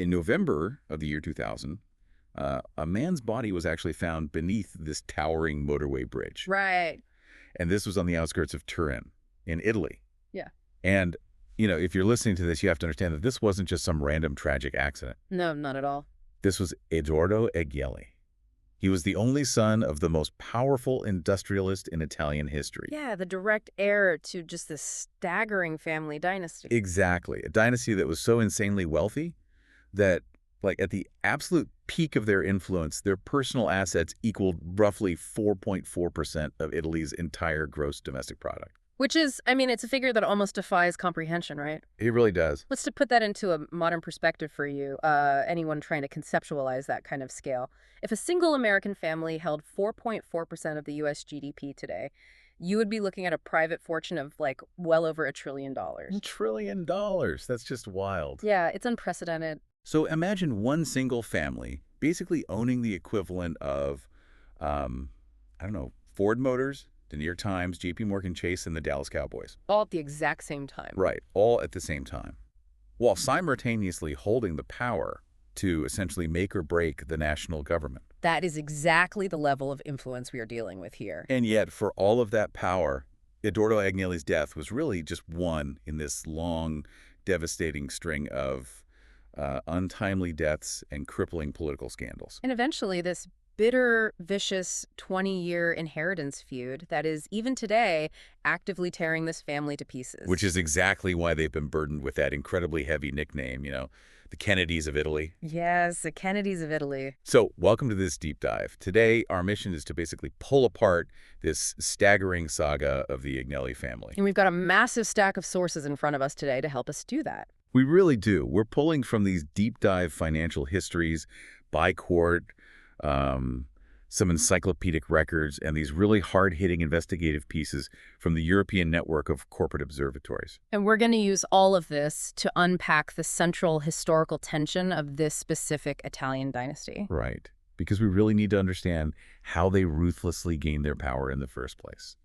In November of the year 2000, a man's body was actually found beneath this towering motorway bridge. Right. And this was on the outskirts of Turin in Italy. Yeah. And, if you're listening to this, you have to understand that this wasn't just some random tragic accident. No, not at all. This was Edoardo Agnelli. He was the only son of the most powerful industrialist in Italian history. Yeah, the direct heir to just this staggering family dynasty. Exactly. A dynasty that was so insanely wealthy that, like, at the absolute peak of their influence, their personal assets equaled roughly 4.4% of Italy's entire gross domestic product. Which is, it's a figure that almost defies comprehension, right? It really does. Let's to put that into a modern perspective for you, anyone trying to conceptualize that kind of scale. If a single American family held 4.4% of the U.S. GDP today, you would be looking at a private fortune of well over $1 trillion. $1 trillion. That's just wild. Yeah, it's unprecedented. So imagine one single family basically owning the equivalent of, Ford Motors, the New York Times, J.P. Morgan Chase, and the Dallas Cowboys. All at the exact same time. Right, all at the same time, while simultaneously holding the power to essentially make or break the national government. That is exactly the level of influence we are dealing with here. And yet, for all of that power, Edoardo Agnelli's death was really just one in this long, devastating string of untimely deaths and crippling political scandals. And eventually, this bitter, vicious 20-year inheritance feud that is, even today, actively tearing this family to pieces. Which is exactly why they've been burdened with that incredibly heavy nickname, the Kennedys of Italy. Yes, the Kennedys of Italy. So, welcome to this deep dive. Today, our mission is to basically pull apart this staggering saga of the Agnelli family. And we've got a massive stack of sources in front of us today to help us do that. We really do. We're pulling from these deep dive financial histories by court, some encyclopedic records, and these really hard-hitting investigative pieces from the European network of corporate observatories. And we're going to use all of this to unpack the central historical tension of this specific Italian dynasty. Right. Because we really need to understand how they ruthlessly gained their power in the first place.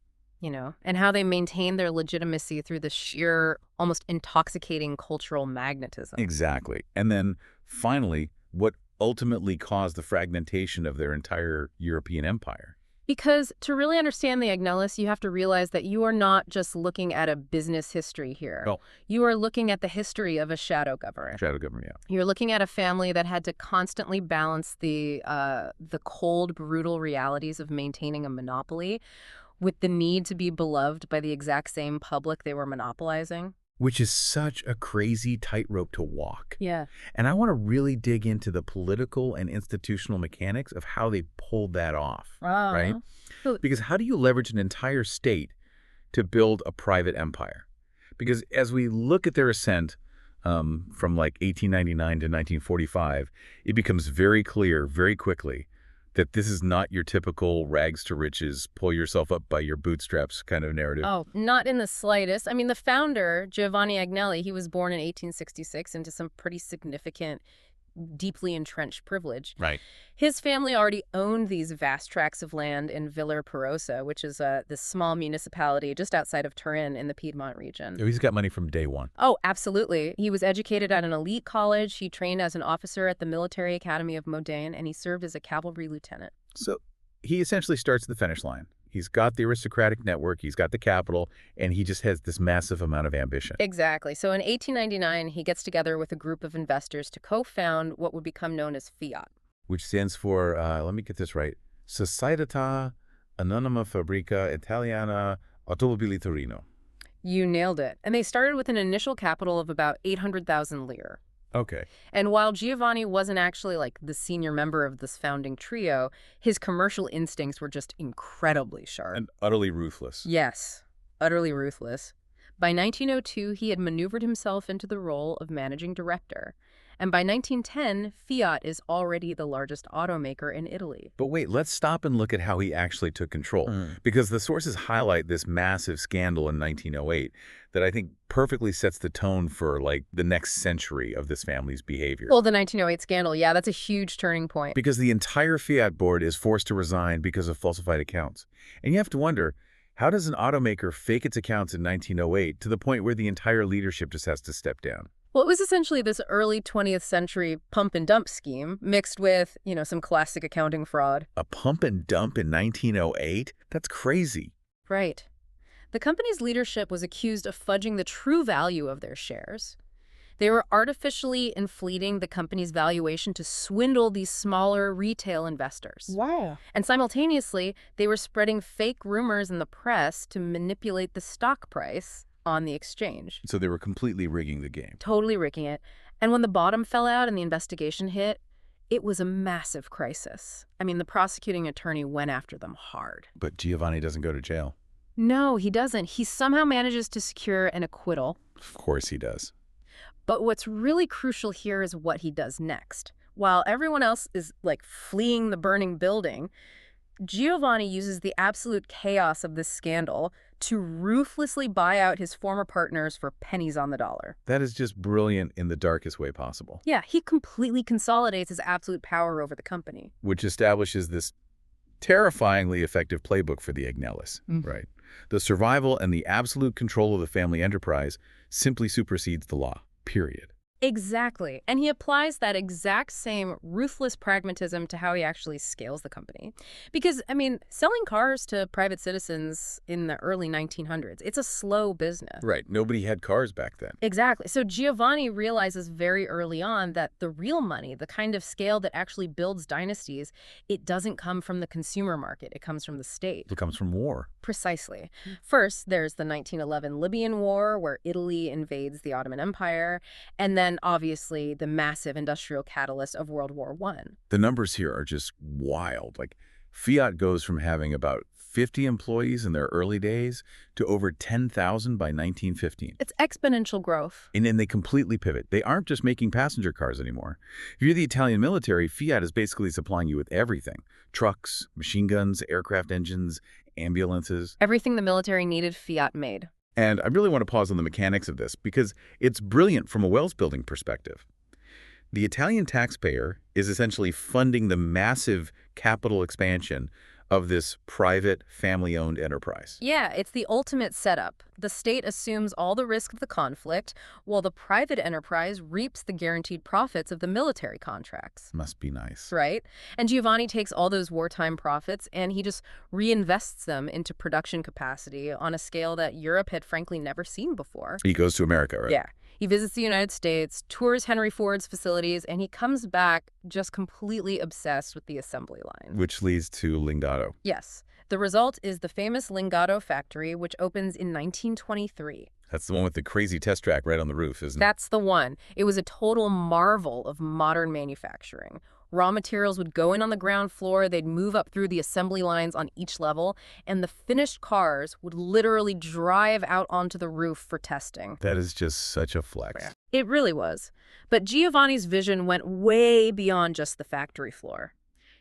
And how they maintain their legitimacy through the sheer, almost intoxicating cultural magnetism. Exactly. And then, finally, what ultimately caused the fragmentation of their entire European empire. Because to really understand the Agnellis, you have to realize that you are not just looking at a business history here. Oh. You are looking at the history of a shadow government. Shadow government, yeah. You're looking at a family that had to constantly balance the cold, brutal realities of maintaining a monopoly with the need to be beloved by the exact same public they were monopolizing. Which is such a crazy tightrope to walk. Yeah. And I want to really dig into the political and institutional mechanics of how they pulled that off, right? Because how do you leverage an entire state to build a private empire? Because as we look at their ascent from 1899 to 1945, it becomes very clear very quickly that this is not your typical rags to riches, pull yourself up by your bootstraps kind of narrative. Oh, not in the slightest. The founder, Gianni Agnelli, he was born in 1866 into some pretty significant, deeply entrenched privilege. Right. His family already owned these vast tracts of land in Villar Perosa, which is this small municipality just outside of Turin in the Piedmont region. Oh, he's got money from day one. Oh, absolutely. He was educated at an elite college. He trained as an officer at the Military Academy of Modane, and he served as a cavalry lieutenant. So he essentially starts at the finish line. He's got the aristocratic network, he's got the capital, and he just has this massive amount of ambition. Exactly. So in 1899, he gets together with a group of investors to co-found what would become known as Fiat. Which stands for, let me get this right, Società Anonima Fabbrica Italiana Automobili Torino. You nailed it. And they started with an initial capital of about 800,000 lire. Okay. And while Giovanni wasn't actually the senior member of this founding trio, his commercial instincts were just incredibly sharp. And utterly ruthless. Yes, utterly ruthless. By 1902, he had maneuvered himself into the role of managing director. And by 1910, Fiat is already the largest automaker in Italy. But wait, let's stop and look at how he actually took control. Because the sources highlight this massive scandal in 1908 that I think perfectly sets the tone for the next century of this family's behavior. Well, the 1908 scandal, yeah, that's a huge turning point. Because the entire Fiat board is forced to resign because of falsified accounts. And you have to wonder, how does an automaker fake its accounts in 1908 to the point where the entire leadership just has to step down? Well, it was essentially this early 20th century pump and dump scheme mixed with, some classic accounting fraud. A pump and dump in 1908? That's crazy. Right. The company's leadership was accused of fudging the true value of their shares. They were artificially inflating the company's valuation to swindle these smaller retail investors. Wow. And simultaneously, they were spreading fake rumors in the press to manipulate the stock price on the exchange. So they were completely rigging the game. Totally rigging it. And when the bottom fell out and the investigation hit, it was a massive crisis. I mean, the prosecuting attorney went after them hard. But Giovanni doesn't go to jail. No, he doesn't. He somehow manages to secure an acquittal. Of course he does. But what's really crucial here is what he does next. While everyone else is, fleeing the burning building, Giovanni uses the absolute chaos of this scandal to ruthlessly buy out his former partners for pennies on the dollar. That is just brilliant in the darkest way possible. Yeah, he completely consolidates his absolute power over the company. Which establishes this terrifyingly effective playbook for the Agnellis, right? The survival and the absolute control of the family enterprise simply supersedes the law, period. Exactly. And he applies that exact same ruthless pragmatism to how he actually scales the company. Because, selling cars to private citizens in the early 1900s, it's a slow business. Right. Nobody had cars back then. Exactly. So Giovanni realizes very early on that the real money, the kind of scale that actually builds dynasties, it doesn't come from the consumer market. It comes from the state. It comes from war. Precisely. First, there's the 1911 Libyan War, where Italy invades the Ottoman Empire, and then obviously the massive industrial catalyst of World War I. The numbers here are just wild. Fiat goes from having about 50 employees in their early days to over 10,000 by 1915. It's exponential growth. And then they completely pivot. They aren't just making passenger cars anymore. If you're the Italian military, Fiat is basically supplying you with everything. Trucks, machine guns, aircraft engines, ambulances. Everything the military needed, Fiat made. And I really want to pause on the mechanics of this because it's brilliant from a wealth-building perspective. The Italian taxpayer is essentially funding the massive capital expansion of this private, family-owned enterprise. Yeah, it's the ultimate setup. The state assumes all the risk of the conflict, while the private enterprise reaps the guaranteed profits of the military contracts. Must be nice. Right? And Giovanni takes all those wartime profits and he just reinvests them into production capacity on a scale that Europe had frankly never seen before. He goes to America, right? Yeah. He visits the United States, tours Henry Ford's facilities, and he comes back just completely obsessed with the assembly line. Which leads to Lingato. Yes. The result is the famous Lingato factory, which opens in 1923. That's the one with the crazy test track right on the roof, isn't it? That's the one. It was a total marvel of modern manufacturing. Raw materials would go in on the ground floor, they'd move up through the assembly lines on each level, and the finished cars would literally drive out onto the roof for testing. That is just such a flex. It really was. But Giovanni's vision went way beyond just the factory floor.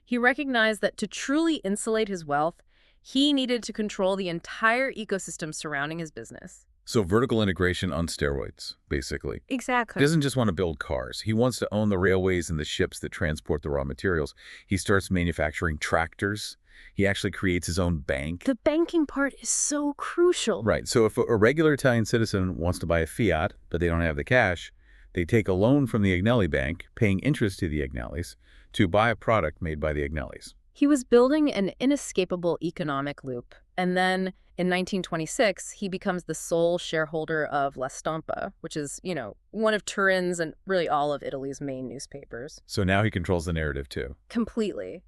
He recognized that to truly insulate his wealth, he needed to control the entire ecosystem surrounding his business. So vertical integration on steroids, basically. Exactly. He doesn't just want to build cars. He wants to own the railways and the ships that transport the raw materials. He starts manufacturing tractors. He actually creates his own bank. The banking part is so crucial. Right. So if a regular Italian citizen wants to buy a Fiat, but they don't have the cash, they take a loan from the Agnelli Bank, paying interest to the Agnellis, to buy a product made by the Agnellis. He was building an inescapable economic loop. And then in 1926, he becomes the sole shareholder of La Stampa, which is, one of Turin's and really all of Italy's main newspapers. So now he controls the narrative too. Completely.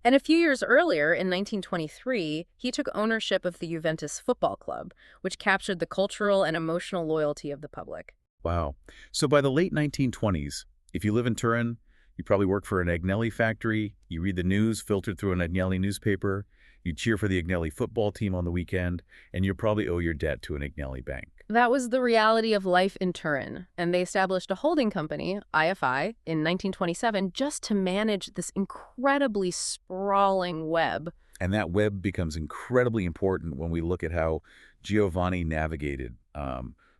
And a few years earlier, in 1923, he took ownership of the Juventus Football Club, which captured the cultural and emotional loyalty of the public. Wow. So by the late 1920s, if you live in Turin, you probably work for an Agnelli factory, you read the news filtered through an Agnelli newspaper, you cheer for the Agnelli football team on the weekend, and you probably owe your debt to an Agnelli bank. That was the reality of life in Turin, and they established a holding company, IFI, in 1927 just to manage this incredibly sprawling web. And that web becomes incredibly important when we look at how Giovanni navigated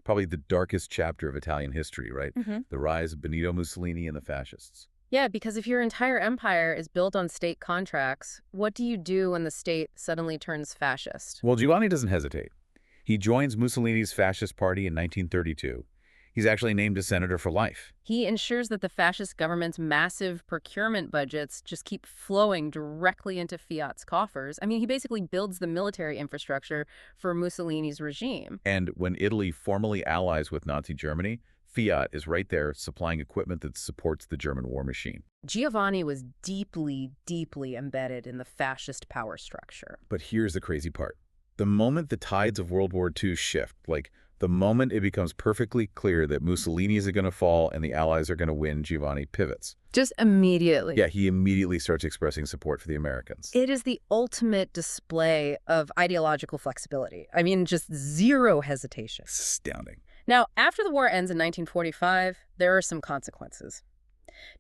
probably the darkest chapter of Italian history, right? The rise of Benito Mussolini and the fascists. Yeah, because if your entire empire is built on state contracts, what do you do when the state suddenly turns fascist? Well, Giovanni doesn't hesitate. He joins Mussolini's fascist party in 1932. He's actually named a senator for life. He ensures that the fascist government's massive procurement budgets just keep flowing directly into Fiat's coffers. I mean, he basically builds the military infrastructure for Mussolini's regime. And when Italy formally allies with Nazi Germany, Fiat is right there supplying equipment that supports the German war machine. Giovanni was deeply, deeply embedded in the fascist power structure. But here's the crazy part. The moment the tides of World War II shift, like the moment it becomes perfectly clear that Mussolini is going to fall and the Allies are going to win, Giovanni pivots. Just immediately. Yeah, he immediately starts expressing support for the Americans. It is the ultimate display of ideological flexibility. I mean, just zero hesitation. Astounding. Now, after the war ends in 1945, there are some consequences.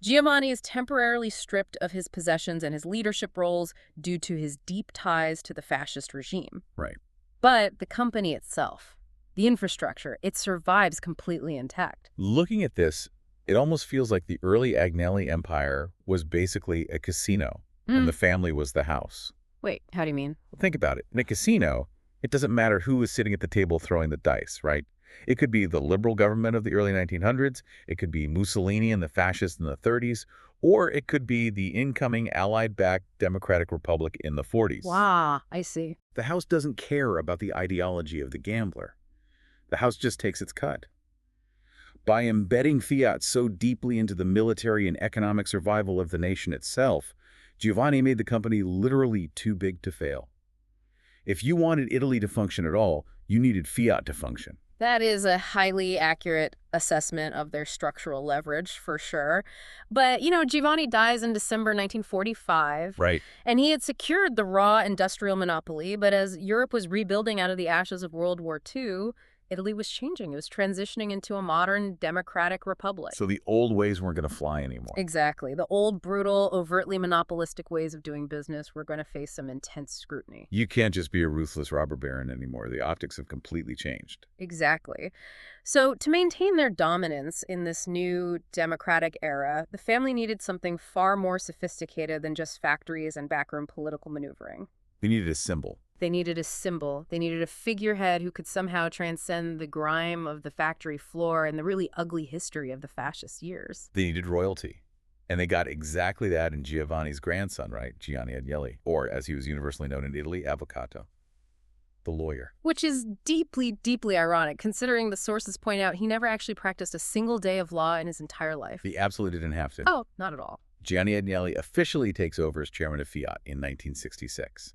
Giovanni is temporarily stripped of his possessions and his leadership roles due to his deep ties to the fascist regime. Right. But the company itself, the infrastructure, it survives completely intact. Looking at this, it almost feels like the early Agnelli empire was basically a casino, and the family was the house. Wait, how do you mean? Well, think about it. In a casino, it doesn't matter who is sitting at the table throwing the dice, right? It could be the liberal government of the early 1900s, it could be Mussolini and the fascists in the 30s, or it could be the incoming Allied-backed Democratic Republic in the 40s. Wow, I see. The house doesn't care about the ideology of the gambler. The house just takes its cut. By embedding Fiat so deeply into the military and economic survival of the nation itself, Giovanni made the company literally too big to fail. If you wanted Italy to function at all, you needed Fiat to function. That is a highly accurate assessment of their structural leverage, for sure. But, Giovanni dies in December 1945. Right. And he had secured the raw industrial monopoly, but as Europe was rebuilding out of the ashes of World War II, Italy was changing. It was transitioning into a modern democratic republic. So the old ways weren't going to fly anymore. Exactly. The old, brutal, overtly monopolistic ways of doing business were going to face some intense scrutiny. You can't just be a ruthless robber baron anymore. The optics have completely changed. Exactly. So to maintain their dominance in this new democratic era, the family needed something far more sophisticated than just factories and backroom political maneuvering. They needed a symbol. They needed a symbol. They needed a figurehead who could somehow transcend the grime of the factory floor and the really ugly history of the fascist years. They needed royalty. And they got exactly that in Giovanni's grandson, right? Gianni Agnelli, or as he was universally known in Italy, Avvocato, the lawyer. Which is deeply, deeply ironic, considering the sources point out he never actually practiced a single day of law in his entire life. He absolutely didn't have to. Oh, not at all. Gianni Agnelli officially takes over as chairman of Fiat in 1966.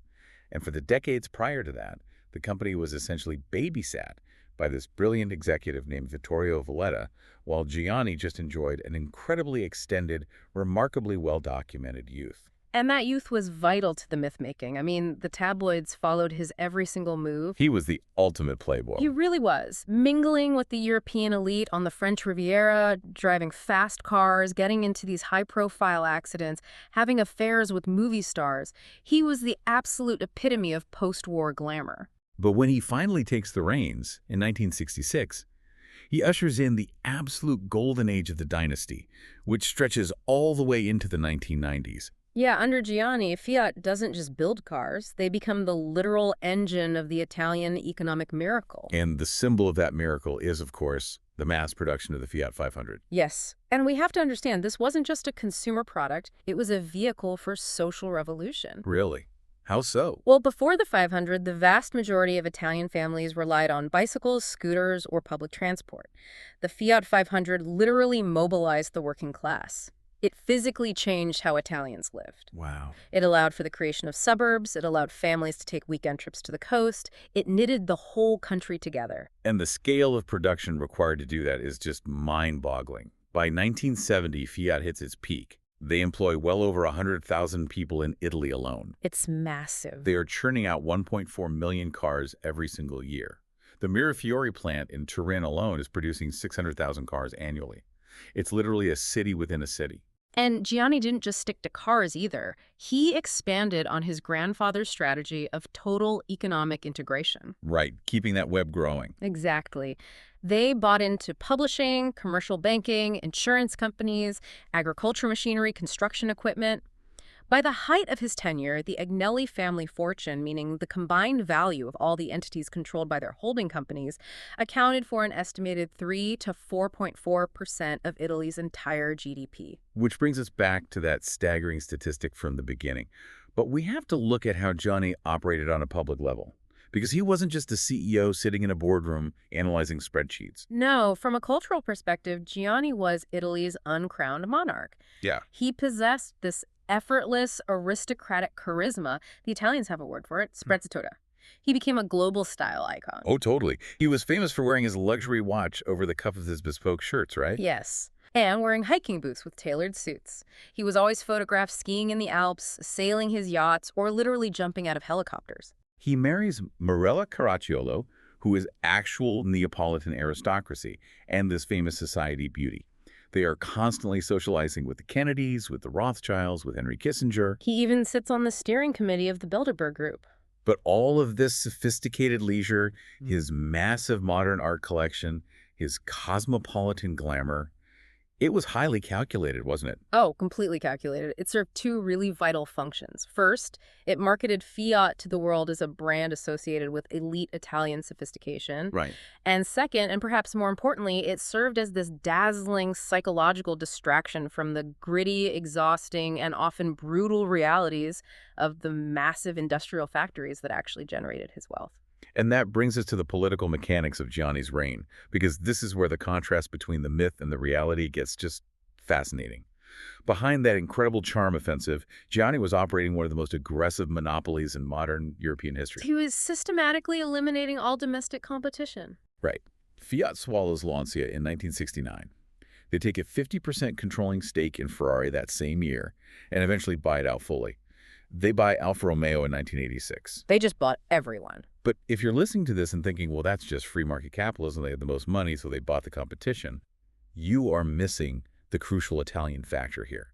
And for the decades prior to that, the company was essentially babysat by this brilliant executive named Vittorio Valletta, while Gianni just enjoyed an incredibly extended, remarkably well-documented youth. And that youth was vital to the myth-making. I mean, the tabloids followed his every single move. He was the ultimate playboy. He really was. Mingling with the European elite on the French Riviera, driving fast cars, getting into these high-profile accidents, having affairs with movie stars. He was the absolute epitome of post-war glamour. But when he finally takes the reins in 1966, he ushers in the absolute golden age of the dynasty, which stretches all the way into the 1990s. Yeah, under Gianni, Fiat doesn't just build cars. They become the literal engine of the Italian economic miracle. And the symbol of that miracle is, of course, the mass production of the Fiat 500. Yes. And we have to understand, this wasn't just a consumer product. It was a vehicle for social revolution. Really? How so? Well, before the 500, the vast majority of Italian families relied on bicycles, scooters, or public transport. The Fiat 500 literally mobilized the working class. It physically changed how Italians lived. Wow. It allowed for the creation of suburbs. It allowed families to take weekend trips to the coast. It knitted the whole country together. And the scale of production required to do that is just mind-boggling. By 1970, Fiat hits its peak. They employ well over 100,000 people in Italy alone. It's massive. They are churning out 1.4 million cars every single year. The Mirafiori plant in Turin alone is producing 600,000 cars annually. It's literally a city within a city. And Gianni didn't just stick to cars either. He expanded on his grandfather's strategy of total economic integration. Right, keeping that web growing. Exactly. They bought into publishing, commercial banking, insurance companies, agriculture machinery, construction equipment. By the height of his tenure, the Agnelli family fortune, meaning the combined value of all the entities controlled by their holding companies, accounted for an estimated 3 to 4.4% of Italy's entire GDP. Which brings us back to that staggering statistic from the beginning. But we have to look at how Gianni operated on a public level. Because he wasn't just a CEO sitting in a boardroom analyzing spreadsheets. No, from a cultural perspective, Gianni was Italy's uncrowned monarch. Yeah. He possessed this effortless, aristocratic charisma. The Italians have a word for it, sprezzatura. He became a global style icon. Oh, totally. He was famous for wearing his luxury watch over the cuff of his bespoke shirts, right? Yes. And wearing hiking boots with tailored suits. He was always photographed skiing in the Alps, sailing his yachts, or literally jumping out of helicopters. He marries Marella Caracciolo, who is actual Neapolitan aristocracy and this famous society beauty. They are constantly socializing with the Kennedys, with the Rothschilds, with Henry Kissinger. He even sits on the steering committee of the Bilderberg Group. But all of this sophisticated leisure, his massive modern art collection, his cosmopolitan glamour, it was highly calculated, wasn't it? Oh, completely calculated. It served two really vital functions. First, it marketed Fiat to the world as a brand associated with elite Italian sophistication. Right. And second, and perhaps more importantly, it served as this dazzling psychological distraction from the gritty, exhausting, and often brutal realities of the massive industrial factories that actually generated his wealth. And that brings us to the political mechanics of Gianni's reign, because this is where the contrast between the myth and the reality gets just fascinating. Behind that incredible charm offensive, Gianni was operating one of the most aggressive monopolies in modern European history. He was systematically eliminating all domestic competition. Right. Fiat swallows Lancia in 1969. They take a 50% controlling stake in Ferrari that same year and eventually buy it out fully. They buy Alfa Romeo in 1986. They just bought everyone. But if you're listening to this and thinking, well, that's just free market capitalism, they had the most money, so they bought the competition, you are missing the crucial Italian factor here.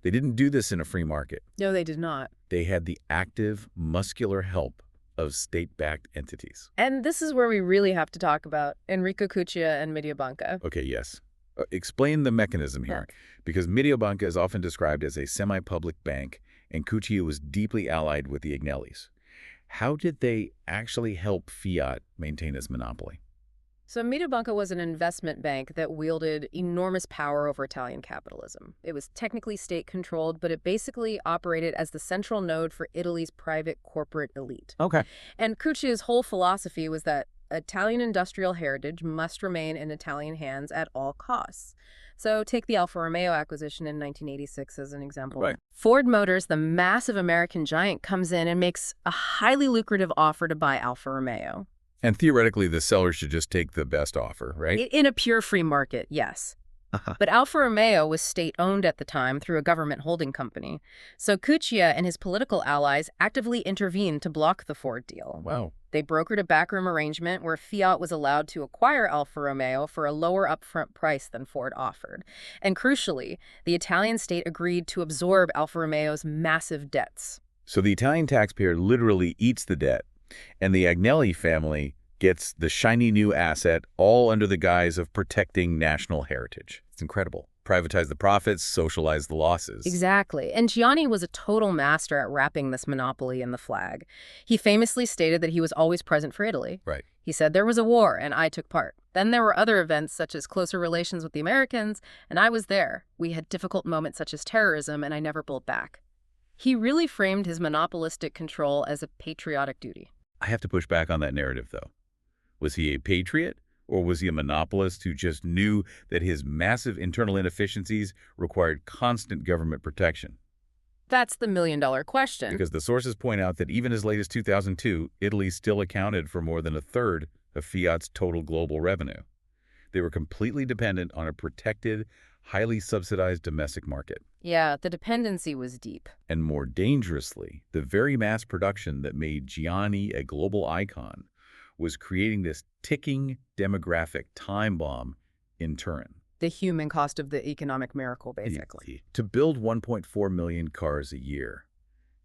They didn't do this in a free market. No, they did not. They had the active, muscular help of state-backed entities. And this is where we really have to talk about Enrico Cuccia and Mediobanca. Okay, yes. Explain the mechanism here, because Mediobanca is often described as a semi-public bank, and Cuccia was deeply allied with the Agnellis. How did they actually help Fiat maintain its monopoly? So Mediobanca was an investment bank that wielded enormous power over Italian capitalism. It was technically state-controlled, but it basically operated as the central node for Italy's private corporate elite. Okay. And Cuccia's whole philosophy was that Italian industrial heritage must remain in Italian hands at all costs. So take the Alfa Romeo acquisition in 1986 as an example. Right. Ford Motors, the massive American giant, comes in and makes a highly lucrative offer to buy Alfa Romeo. And theoretically, the seller should just take the best offer, right? In a pure free market, yes. But Alfa Romeo was state-owned at the time through a government holding company. So Cuccia and his political allies actively intervened to block the Ford deal. Wow. They brokered a backroom arrangement where Fiat was allowed to acquire Alfa Romeo for a lower upfront price than Ford offered. And crucially, the Italian state agreed to absorb Alfa Romeo's massive debts. So the Italian taxpayer literally eats the debt, and the Agnelli family gets the shiny new asset all under the guise of protecting national heritage. It's incredible. Privatize the profits, socialize the losses. Exactly. And Gianni was a total master at wrapping this monopoly in the flag. He famously stated that he was always present for Italy. Right. He said there was a war and I took part. Then there were other events such as closer relations with the Americans, and I was there. We had difficult moments such as terrorism, and I never pulled back. He really framed his monopolistic control as a patriotic duty. I have to push back on that narrative, though. Was he a patriot, or was he a monopolist who just knew that his massive internal inefficiencies required constant government protection? That's the million-dollar question. Because the sources point out that even as late as 2002, Italy still accounted for more than a third of Fiat's total global revenue. They were completely dependent on a protected, highly subsidized domestic market. Yeah, the dependency was deep. And more dangerously, the very mass production that made Gianni a global icon was creating this ticking demographic time bomb in Turin. The human cost of the economic miracle, basically. To build 1.4 million cars a year,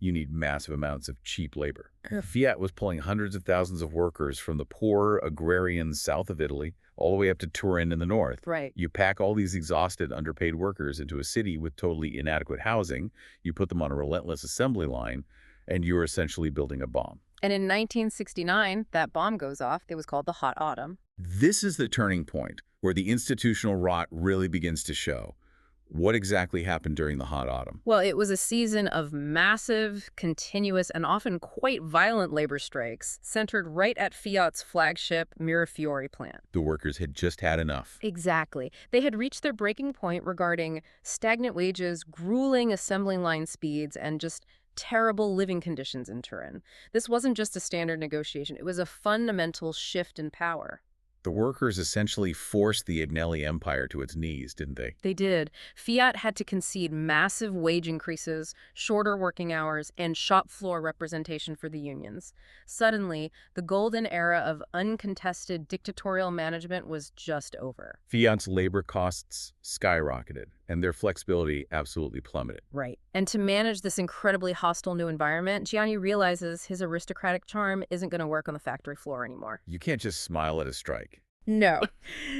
you need massive amounts of cheap labor. Fiat was pulling hundreds of thousands of workers from the poor agrarian south of Italy all the way up to Turin in the north. Right. You pack all these exhausted, underpaid workers into a city with totally inadequate housing, you put them on a relentless assembly line, and you're essentially building a bomb. And in 1969, that bomb goes off. It was called the Hot Autumn. This is the turning point where the institutional rot really begins to show. What exactly happened during the Hot Autumn? Well, it was a season of massive, continuous, and often quite violent labor strikes, centered right at Fiat's flagship Mirafiori plant. The workers had just had enough. Exactly. They had reached their breaking point regarding stagnant wages, grueling assembly line speeds, and just terrible living conditions in Turin. This wasn't just a standard negotiation. It was a fundamental shift in power. The workers essentially forced the Agnelli empire to its knees, didn't they? They did. Fiat had to concede massive wage increases, shorter working hours, and shop floor representation for the unions. Suddenly, the golden era of uncontested dictatorial management was just over. Fiat's labor costs skyrocketed, and their flexibility absolutely plummeted. Right. And to manage this incredibly hostile new environment, Gianni realizes his aristocratic charm isn't going to work on the factory floor anymore. You can't just smile at a strike. No.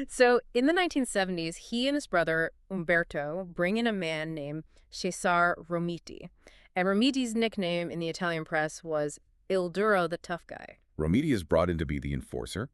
So in the 1970s, he and his brother, Umberto, bring in a man named Cesare Romiti. And Romiti's nickname in the Italian press was Il Duro, the tough guy. Romiti is brought in to be the enforcer.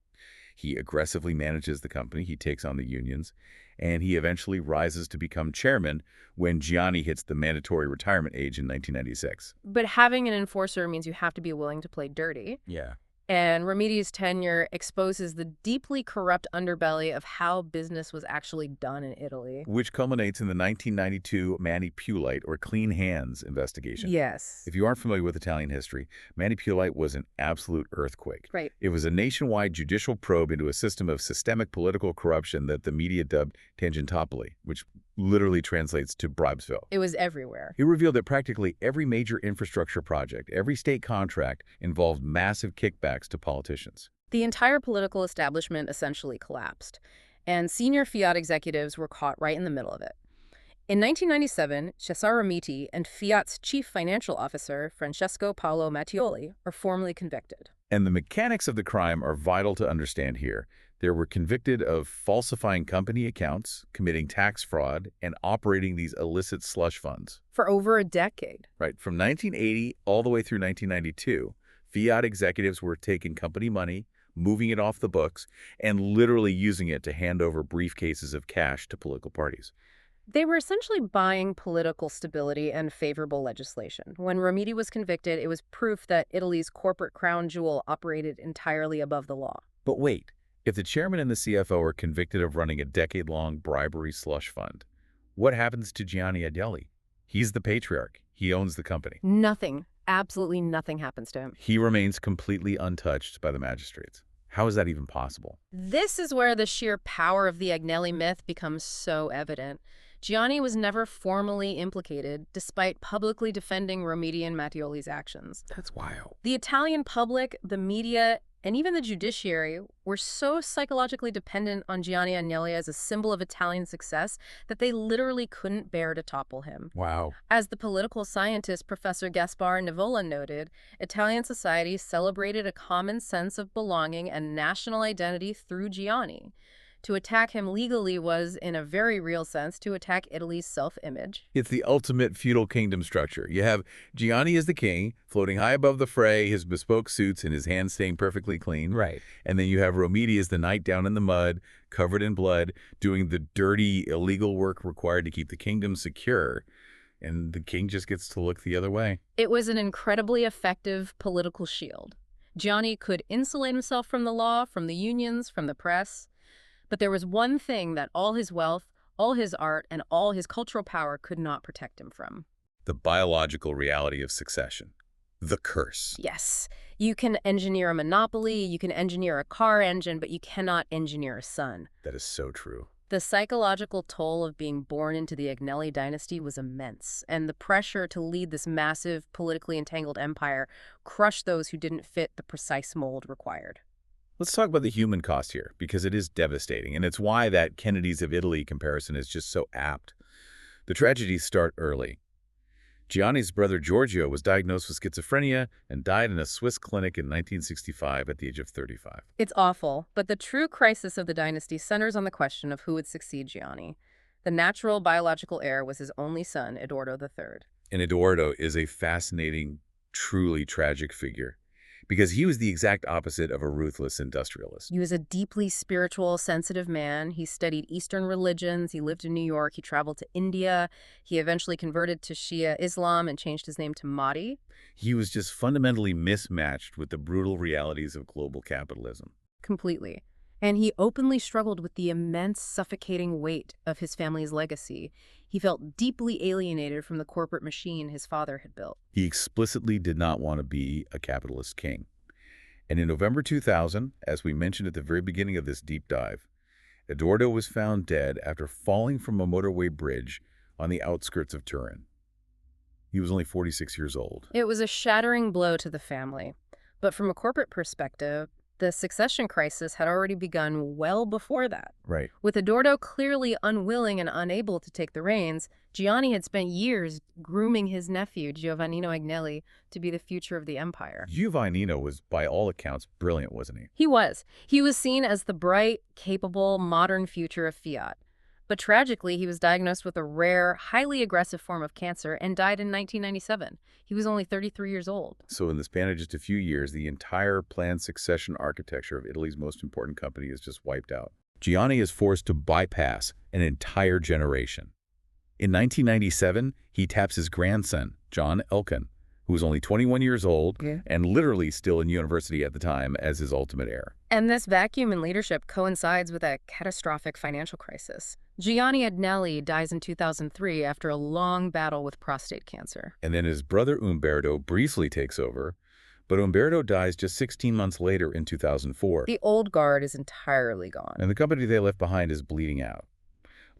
He aggressively manages the company, he takes on the unions, and he eventually rises to become chairman when Gianni hits the mandatory retirement age in 1996. But having an enforcer means you have to be willing to play dirty. Yeah. And Romiti's tenure exposes the deeply corrupt underbelly of how business was actually done in Italy. Which culminates in the 1992 Mani Pulite, or Clean Hands, investigation. Yes. If you aren't familiar with Italian history, Mani Pulite was an absolute earthquake. Right. It was a nationwide judicial probe into a system of systemic political corruption that the media dubbed Tangentopoli, which literally translates to Bribesville. It was everywhere. It revealed that practically every major infrastructure project, every state contract, involved massive kickbacks to politicians. The entire political establishment essentially collapsed, and senior Fiat executives were caught right in the middle of it. In 1997, Cesare Romiti and Fiat's chief financial officer, Francesco Paolo Mattioli, are formally convicted. And the mechanics of the crime are vital to understand here. They were convicted of falsifying company accounts, committing tax fraud, and operating these illicit slush funds. For over a decade. Right. From 1980 all the way through 1992, Fiat executives were taking company money, moving it off the books, and literally using it to hand over briefcases of cash to political parties. They were essentially buying political stability and favorable legislation. When Romiti was convicted, it was proof that Italy's corporate crown jewel operated entirely above the law. But wait, if the chairman and the CFO are convicted of running a decade-long bribery slush fund, what happens to Gianni Agnelli? He's the patriarch. He owns the company. Nothing, absolutely nothing happens to him. He remains completely untouched by the magistrates. How is that even possible? This is where the sheer power of the Agnelli myth becomes so evident. Gianni was never formally implicated, despite publicly defending Romiti and Mattioli's actions. That's wild. The Italian public, the media, and even the judiciary were so psychologically dependent on Gianni Agnelli as a symbol of Italian success that they literally couldn't bear to topple him. Wow. As the political scientist Professor Gaspar Nivola noted, Italian society celebrated a common sense of belonging and national identity through Gianni. To attack him legally was, in a very real sense, to attack Italy's self-image. It's the ultimate feudal kingdom structure. You have Gianni as the king, floating high above the fray, his bespoke suits and his hands staying perfectly clean. Right. And then you have Romiti as the knight down in the mud, covered in blood, doing the dirty, illegal work required to keep the kingdom secure. And the king just gets to look the other way. It was an incredibly effective political shield. Gianni could insulate himself from the law, from the unions, from the press. But there was one thing that all his wealth, all his art, and all his cultural power could not protect him from. The biological reality of succession. The curse. Yes. You can engineer a monopoly, you can engineer a car engine, but you cannot engineer a son. That is so true. The psychological toll of being born into the Agnelli dynasty was immense, and the pressure to lead this massive, politically entangled empire crushed those who didn't fit the precise mold required. Let's talk about the human cost here, because it is devastating, and it's why that Kennedys of Italy comparison is just so apt. The tragedies start early. Gianni's brother Giorgio was diagnosed with schizophrenia and died in a Swiss clinic in 1965 at the age of 35. It's awful, but the true crisis of the dynasty centers on the question of who would succeed Gianni. The natural biological heir was his only son, Edoardo III. And Edoardo is a fascinating, truly tragic figure, because he was the exact opposite of a ruthless industrialist. He was a deeply spiritual, sensitive man. He studied Eastern religions. He lived in New York. He traveled to India. He eventually converted to Shia Islam and changed his name to Mahdi. He was just fundamentally mismatched with the brutal realities of global capitalism. Completely. And he openly struggled with the immense, suffocating weight of his family's legacy. He felt deeply alienated from the corporate machine his father had built. He explicitly did not want to be a capitalist king. And in November 2000, as we mentioned at the very beginning of this deep dive, Edoardo was found dead after falling from a motorway bridge on the outskirts of Turin. He was only 46 years old. It was a shattering blow to the family. But from a corporate perspective, the succession crisis had already begun well before that. Right. With Edoardo clearly unwilling and unable to take the reins, Gianni had spent years grooming his nephew, Giovannino Agnelli, to be the future of the empire. Giovannino was, by all accounts, brilliant, wasn't he? He was. He was seen as the bright, capable, modern future of Fiat. But tragically, he was diagnosed with a rare, highly aggressive form of cancer and died in 1997. He was only 33 years old. So in the span of just a few years, the entire planned succession architecture of Italy's most important company is just wiped out. Gianni is forced to bypass an entire generation. In 1997, he taps his grandson, John Elkann, who was only 21 years old and literally still in university at the time, as his ultimate heir. And this vacuum in leadership coincides with a catastrophic financial crisis. Gianni Agnelli dies in 2003 after a long battle with prostate cancer. And then his brother Umberto briefly takes over, but Umberto dies just 16 months later in 2004. The old guard is entirely gone. And the company they left behind is bleeding out.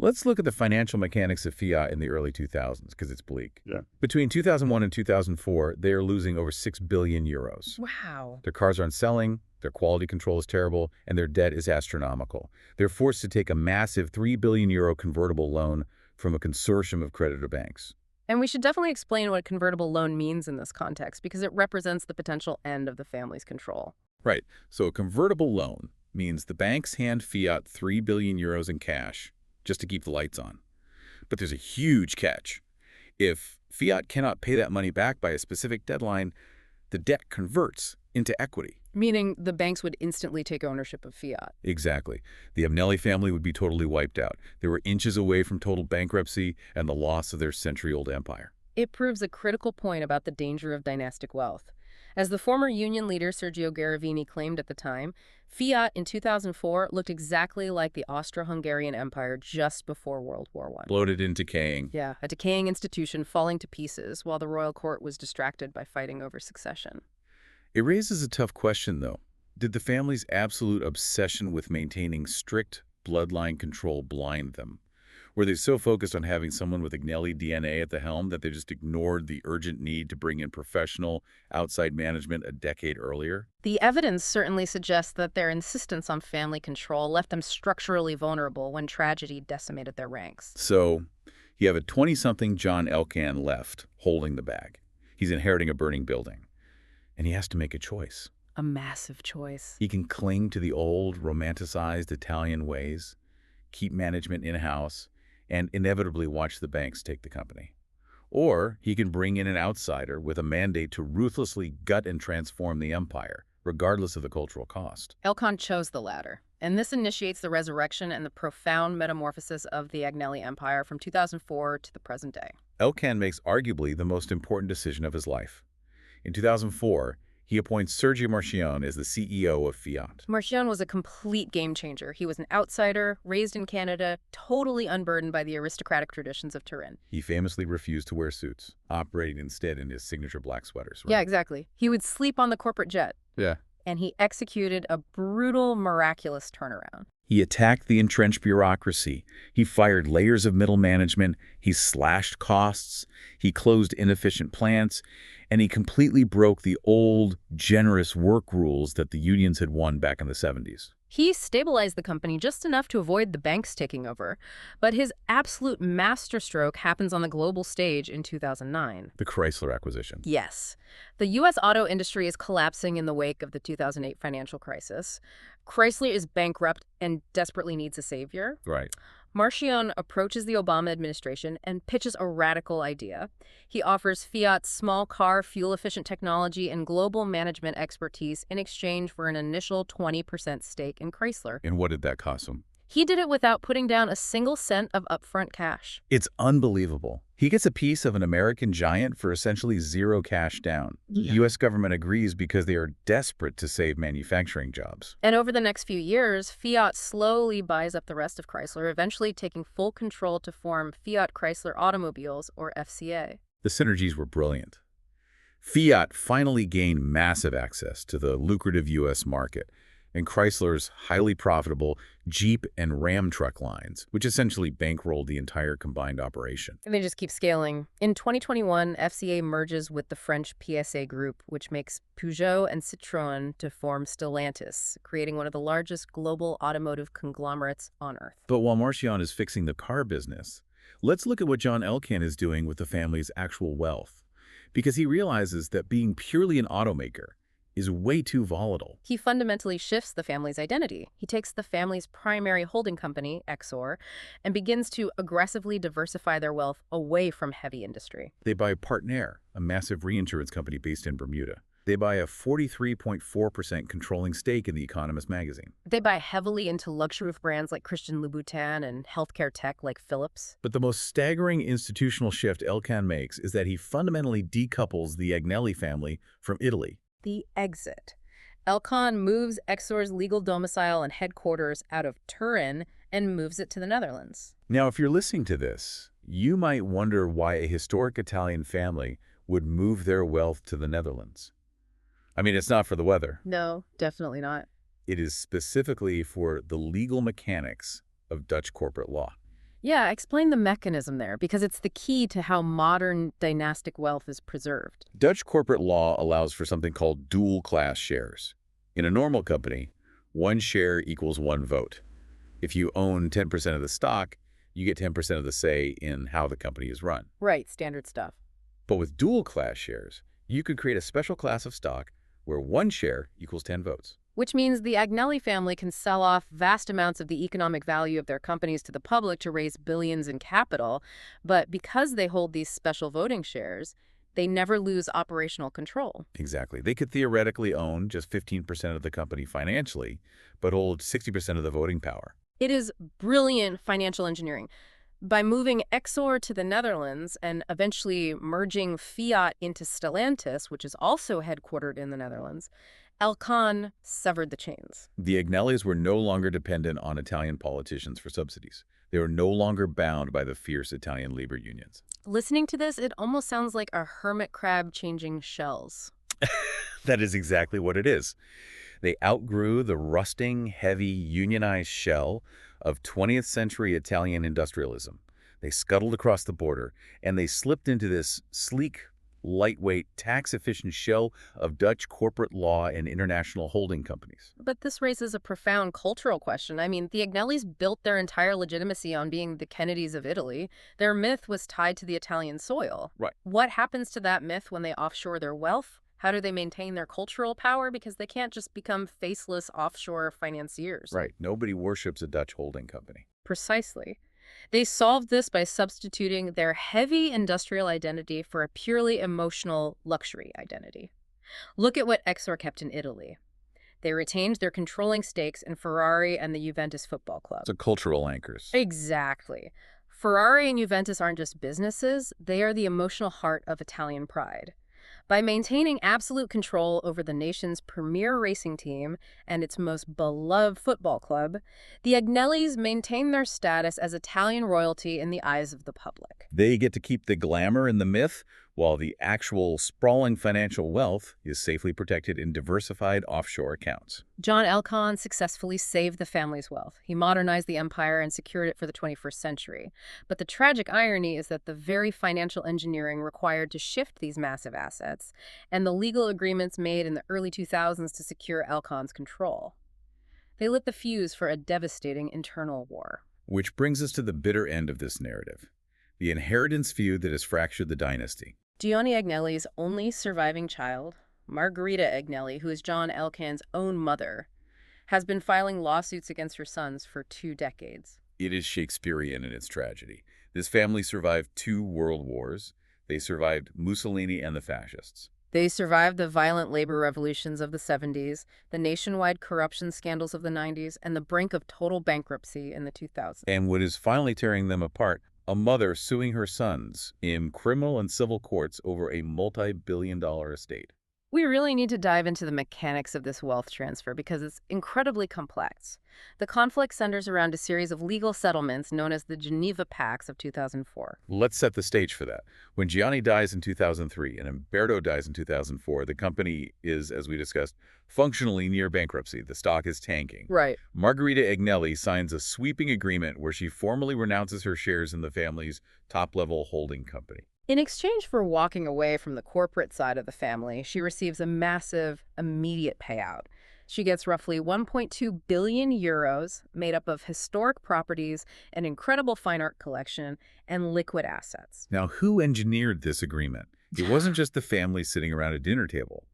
Let's look at the financial mechanics of Fiat in the early 2000s, because it's bleak. Yeah. Between 2001 and 2004, they are losing over 6 billion euros. Wow. Their cars aren't selling, their quality control is terrible, and their debt is astronomical. They're forced to take a massive 3 billion euro convertible loan from a consortium of creditor banks. And we should definitely explain what a convertible loan means in this context, because it represents the potential end of the family's control. Right. So a convertible loan means the banks hand Fiat 3 billion euros in cash just to keep the lights on. But there's a huge catch. If Fiat cannot pay that money back by a specific deadline, the debt converts into equity. Meaning the banks would instantly take ownership of Fiat. Exactly. The Agnelli family would be totally wiped out. They were inches away from total bankruptcy and the loss of their century-old empire. It proves a critical point about the danger of dynastic wealth. As the former union leader Sergio Garavini claimed at the time, Fiat in 2004 looked exactly like the Austro-Hungarian Empire just before World War I. Bloated and decaying. Yeah, a decaying institution falling to pieces while the royal court was distracted by fighting over succession. It raises a tough question, though. Did the family's absolute obsession with maintaining strict bloodline control blind them? Were they so focused on having someone with Agnelli DNA at the helm that they just ignored the urgent need to bring in professional, outside management a decade earlier? The evidence certainly suggests that their insistence on family control left them structurally vulnerable when tragedy decimated their ranks. So, you have a 20-something John Elkann left, holding the bag. He's inheriting a burning building. And he has to make a choice. A massive choice. He can cling to the old, romanticized Italian ways, keep management in-house, and inevitably watch the banks take the company. Or he can bring in an outsider with a mandate to ruthlessly gut and transform the empire, regardless of the cultural cost. Elkann chose the latter, and this initiates the resurrection and the profound metamorphosis of the Agnelli Empire from 2004 to the present day. Elkann makes arguably the most important decision of his life. In 2004, he appoints Sergio Marchionne as the CEO of Fiat. Marchionne was a complete game changer. He was an outsider, raised in Canada, totally unburdened by the aristocratic traditions of Turin. He famously refused to wear suits, operating instead in his signature black sweaters. Right? Yeah, exactly. He would sleep on the corporate jet. Yeah. And he executed a brutal, miraculous turnaround. He attacked the entrenched bureaucracy. He fired layers of middle management. He slashed costs. He closed inefficient plants. And he completely broke the old, generous work rules that the unions had won back in the 70s. He stabilized the company just enough to avoid the banks taking over, but his absolute masterstroke happens on the global stage in 2009. The Chrysler acquisition. Yes. The U.S. auto industry is collapsing in the wake of the 2008 financial crisis. Chrysler is bankrupt and desperately needs a savior. Right. Marchionne approaches the Obama administration and pitches a radical idea. He offers Fiat's small car, fuel-efficient technology, and global management expertise in exchange for an initial 20% stake in Chrysler. And what did that cost him? He did it without putting down a single cent of upfront cash. It's unbelievable. He gets a piece of an American giant for essentially zero cash down. The U.S. government agrees because they are desperate to save manufacturing jobs. And over the next few years, Fiat slowly buys up the rest of Chrysler, eventually taking full control to form Fiat Chrysler Automobiles, or FCA. The synergies were brilliant. Fiat finally gained massive access to the lucrative U.S. market, and Chrysler's highly profitable Jeep and Ram truck lines, which essentially bankrolled the entire combined operation. And they just keep scaling. In 2021, FCA merges with the French PSA Group, which makes Peugeot and Citroën to form Stellantis, creating one of the largest global automotive conglomerates on Earth. But while Marchionne is fixing the car business, let's look at what John Elkann is doing with the family's actual wealth, because he realizes that being purely an automaker is way too volatile. He fundamentally shifts the family's identity. He takes the family's primary holding company, Exor, and begins to aggressively diversify their wealth away from heavy industry. They buy Partner, a massive reinsurance company based in Bermuda. They buy a 43.4% controlling stake in The Economist magazine. They buy heavily into luxury brands like Christian Louboutin and healthcare tech like Philips. But the most staggering institutional shift Elkann makes is that he fundamentally decouples the Agnelli family from Italy. The exit. Elkann moves Exor's legal domicile and headquarters out of Turin and moves it to the Netherlands. Now, if you're listening to this, you might wonder why a historic Italian family would move their wealth to the Netherlands. I mean, it's not for the weather. No, definitely not. It is specifically for the legal mechanics of Dutch corporate law. Yeah, explain the mechanism there, because it's the key to how modern dynastic wealth is preserved. Dutch corporate law allows for something called dual-class shares. In a normal company, one share equals one vote. If you own 10% of the stock, you get 10% of the say in how the company is run. Right, standard stuff. But with dual-class shares, you could create a special class of stock where one share equals 10 votes. Which means the Agnelli family can sell off vast amounts of the economic value of their companies to the public to raise billions in capital. But because they hold these special voting shares, they never lose operational control. Exactly. They could theoretically own just 15% of the company financially, but hold 60% of the voting power. It is brilliant financial engineering. By moving Exor to the Netherlands and eventually merging Fiat into Stellantis, which is also headquartered in the Netherlands, Elkann severed the chains. The Agnellis were no longer dependent on Italian politicians for subsidies. They were no longer bound by the fierce Italian labor unions. Listening to this, it almost sounds like a hermit crab changing shells. That is exactly what it is. They outgrew the rusting, heavy, unionized shell of 20th century Italian industrialism. They scuttled across the border, and they slipped into this sleek, lightweight, tax-efficient shell of Dutch corporate law and international holding companies. But this raises a profound cultural question. I mean, the Agnellis built their entire legitimacy on being the Kennedys of Italy. Their myth was tied to the Italian soil. Right. What happens to that myth when they offshore their wealth? How do they maintain their cultural power? Because they can't just become faceless offshore financiers. Right. Nobody worships a Dutch holding company. Precisely. They solved this by substituting their heavy industrial identity for a purely emotional luxury identity. Look at what Exor kept in Italy. They retained their controlling stakes in Ferrari and the Juventus Football Club. The cultural anchors. Exactly. Ferrari and Juventus aren't just businesses, they are the emotional heart of Italian pride. By maintaining absolute control over the nation's premier racing team and its most beloved football club, the Agnellis maintain their status as Italian royalty in the eyes of the public. They get to keep the glamour and the myth, while the actual sprawling financial wealth is safely protected in diversified offshore accounts. John Elkann successfully saved the family's wealth. He modernized the empire and secured it for the 21st century. But the tragic irony is that the very financial engineering required to shift these massive assets and the legal agreements made in the early 2000s to secure Elkann's control, They lit the fuse for a devastating internal war. Which brings us to the bitter end of this narrative, the inheritance feud that has fractured the dynasty. Gianni Agnelli's only surviving child, Margherita Agnelli, who is John Elkann's own mother, has been filing lawsuits against her sons for 2 decades. It is Shakespearean in its tragedy. This family survived 2 world wars. They survived Mussolini and the fascists. They survived the violent labor revolutions of the 70s, the nationwide corruption scandals of the 90s, and the brink of total bankruptcy in the 2000s. And what is finally tearing them apart, a mother suing her sons in criminal and civil courts over a multi-billion-dollar estate. We really need to dive into the mechanics of this wealth transfer because it's incredibly complex. The conflict centers around a series of legal settlements known as the Geneva Pacts of 2004. Let's set the stage for that. When Gianni dies in 2003 and Umberto dies in 2004, the company is, as we discussed, functionally near bankruptcy. The stock is tanking. Right. Margherita Agnelli signs a sweeping agreement where she formally renounces her shares in the family's top-level holding company. In exchange for walking away from the corporate side of the family, she receives a massive, immediate payout. She gets roughly 1.2 billion euros, made up of historic properties, an incredible fine art collection, and liquid assets. Now, who engineered this agreement? It wasn't just the family sitting around a dinner table.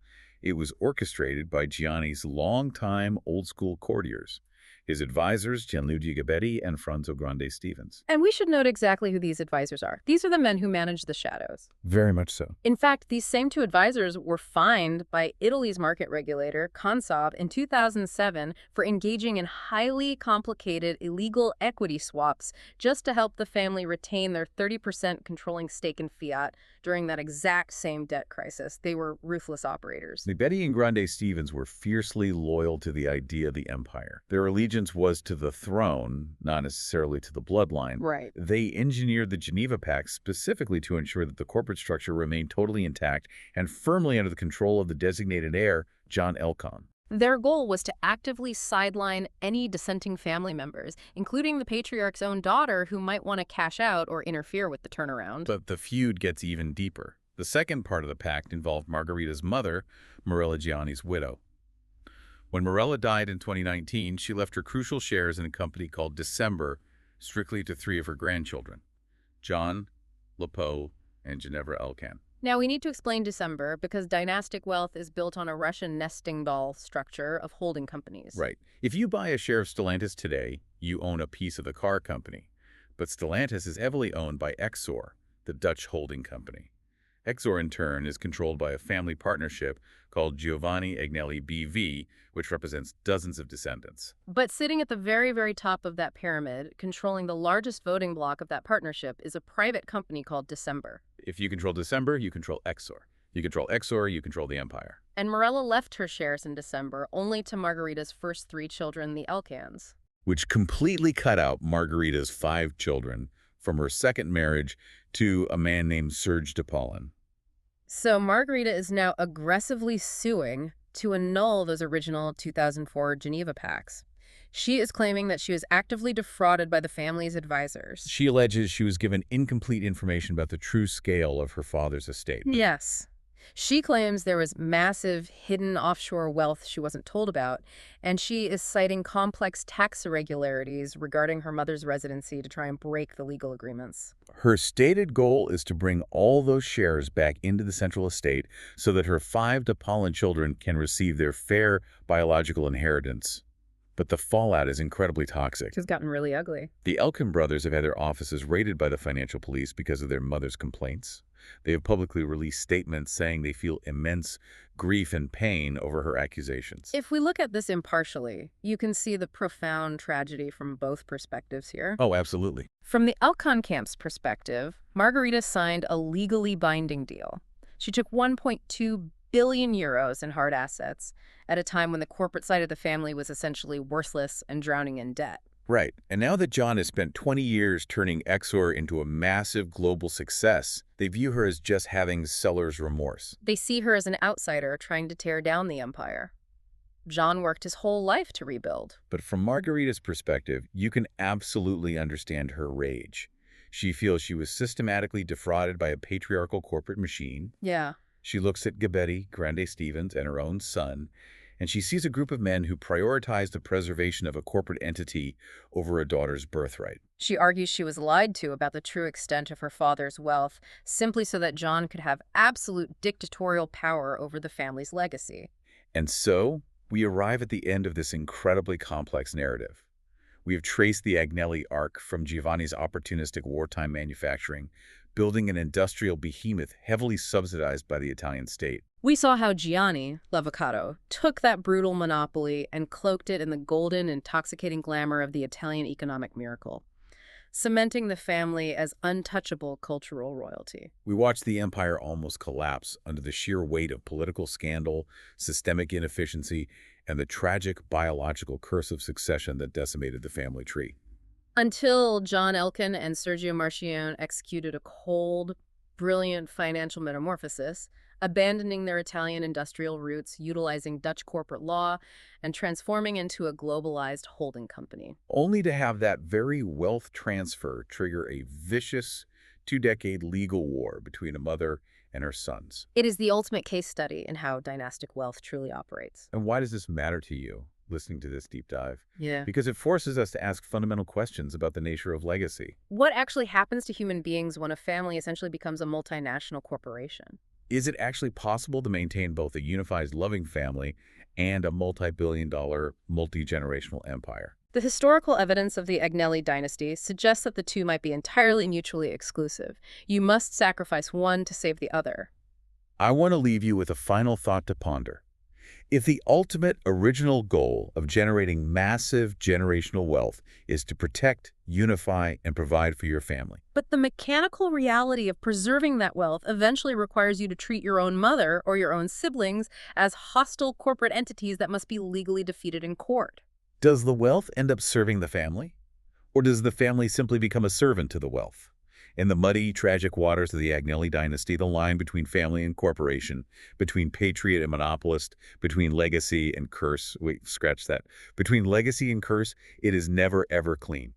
It was orchestrated by Gianni's longtime old-school courtiers, his advisors, Gianluigi Gabbetti and Franzo Grande Stevens. And we should note exactly who these advisors are. These are the men who manage the shadows. Very much so. In fact, these same 2 advisors were fined by Italy's market regulator, Consob, in 2007 for engaging in highly complicated illegal equity swaps just to help the family retain their 30% controlling stake in Fiat during that exact same debt crisis. They were ruthless operators. Gabbetti and Grande Stevens were fiercely loyal to the idea of the empire. Their allegiance was to the throne, not necessarily to the bloodline. Right. They engineered the Geneva Pacts specifically to ensure that the corporate structure remained totally intact and firmly under the control of the designated heir, John Elkann. Their goal was to actively sideline any dissenting family members, including the patriarch's own daughter who might want to cash out or interfere with the turnaround. But the feud gets even deeper. The second part of the pact involved Margherita's mother, Morella Gianni's widow. When Morella died in 2019, she left her crucial shares in a company called December strictly to 3 of her grandchildren, John, Lepo, and Geneva Elkann. Now, we need to explain December because dynastic wealth is built on a Russian nesting doll structure of holding companies. Right. If you buy a share of Stellantis today, you own a piece of the car company. But Stellantis is heavily owned by Exor, the Dutch holding company. Exor, in turn, is controlled by a family partnership called Giovanni Agnelli BV, which represents dozens of descendants. But sitting at the very, very top of that pyramid, controlling the largest voting block of that partnership, is a private company called December. If you control December, you control Exor. You control Exor, you control the empire. And Morella left her shares in December only to Margherita's first 3 children, the Elkanns. Which completely cut out Margherita's 5 children from her second marriage to a man named Serge de Paulin. So Margherita is now aggressively suing to annul those original 2004 Geneva Pacts. She is claiming that she was actively defrauded by the family's advisors. She alleges she was given incomplete information about the true scale of her father's estate. Yes. She claims there was massive hidden offshore wealth she wasn't told about, and she is citing complex tax irregularities regarding her mother's residency to try and break the legal agreements. Her stated goal is to bring all those shares back into the central estate so that her 5 de Paulin children can receive their fair biological inheritance. But the fallout is incredibly toxic. It's gotten really ugly. The Elkann brothers have had their offices raided by the financial police because of their mother's complaints. They have publicly released statements saying they feel immense grief and pain over her accusations. If we look at this impartially, you can see the profound tragedy from both perspectives here. Oh, absolutely. From the Elkann camp's perspective, Margherita signed a legally binding deal. She took 1.2 billion euros in hard assets at a time when the corporate side of the family was essentially worthless and drowning in debt. Right. And now that John has spent 20 years turning Exor into a massive global success, they view her as just having seller's remorse. They see her as an outsider trying to tear down the empire. John worked his whole life to rebuild. But from Margherita's perspective, you can absolutely understand her rage. She feels she was systematically defrauded by a patriarchal corporate machine. Yeah. She looks at Gabbetti, Grande Stevens, and her own son, and she sees a group of men who prioritize the preservation of a corporate entity over a daughter's birthright. She argues she was lied to about the true extent of her father's wealth, simply so that John could have absolute dictatorial power over the family's legacy. And so, we arrive at the end of this incredibly complex narrative. We have traced the Agnelli arc from Giovanni's opportunistic wartime manufacturing, building an industrial behemoth heavily subsidized by the Italian state. We saw how Gianni, l'Avvocato, took that brutal monopoly and cloaked it in the golden, intoxicating glamour of the Italian economic miracle, cementing the family as untouchable cultural royalty. We watched the empire almost collapse under the sheer weight of political scandal, systemic inefficiency, and the tragic biological curse of succession that decimated the family tree. Until John Elkann and Sergio Marchionne executed a cold, brilliant financial metamorphosis, abandoning their Italian industrial roots, utilizing Dutch corporate law, and transforming into a globalized holding company. Only to have that very wealth transfer trigger a vicious two-decade legal war between a mother and her sons. It is the ultimate case study in how dynastic wealth truly operates. And why does this matter to you, listening to this deep dive? Yeah. Because it forces us to ask fundamental questions about the nature of legacy. What actually happens to human beings when a family essentially becomes a multinational corporation? Is it actually possible to maintain both a unified, loving family and a multi-billion-dollar, multi-generational empire? The historical evidence of the Agnelli dynasty suggests that the two might be entirely mutually exclusive. You must sacrifice one to save the other. I want to leave you with a final thought to ponder. If the ultimate original goal of generating massive generational wealth is to protect, unify, and provide for your family, but the mechanical reality of preserving that wealth eventually requires you to treat your own mother or your own siblings as hostile corporate entities that must be legally defeated in court. does the wealth end up serving the family? Or does the family simply become a servant to the wealth? In the muddy, tragic waters of the Agnelli dynasty, the line between family and corporation, between patriot and monopolist, between legacy and curse, wait, scratch that, between legacy and curse, it is never, ever clean.